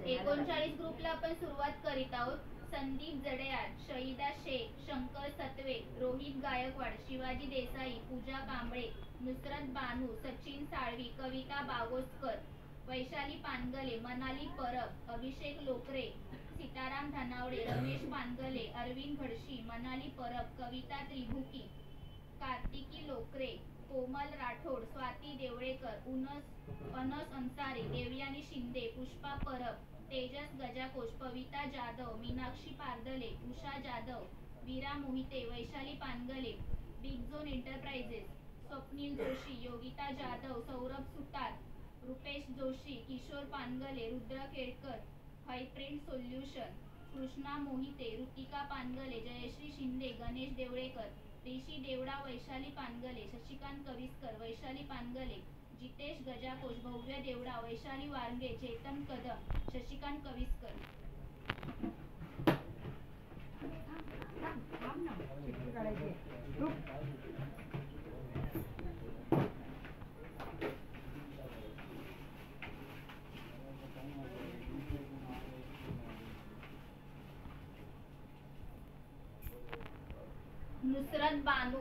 39 ग्रुपला आपण सुरुवात करीत आहोत. Sandeep Jadeyar, Shahida Shaikh, Shankar Satve, Rohit Gaikwad, Shivaji Desai, Pooja Kamble, Nusrat Banu, Sachin Salvi, Kavita Bagoskar, Vaishali Pangale, Manali Parab, Abhishek Lokre, Sitaram Dhanawade, Ramesh Pangale, Arvind Ghadshi, Manali Parab, Kavita Tribhuki, Kartiki Lokre, Komal Rathod, Swati Devlekar, Anas Ansari, Devyani Shinde, Pushpa Parab, Tejas Gajakosh, Pavita Jadhav, Meenakshi Pardale, Usha Jadhav, Veera Mohite, Vaishali Pangale, big zone enterprises, Swapnil Joshi, Yogita Jadhav, Saurabh सुतार, रुपेश जोशी, किशोर पानगले, रुद्र केळकर, हायप्रिंट सोल्युशन, कृष्णा मोहिते, ऋतिका पानगले, जयश्री शिंदे, गणेश देवळेकर, ऋषी देवडा, वैशाली पानगले, शशिकांत कविस्कर, वैशाली पानगले, जितेश गजाकोश, भव्य देवडा, वैशाली वारंगे, चेतन कदम, शशिकांत कविस्कर. नुसरत बानू,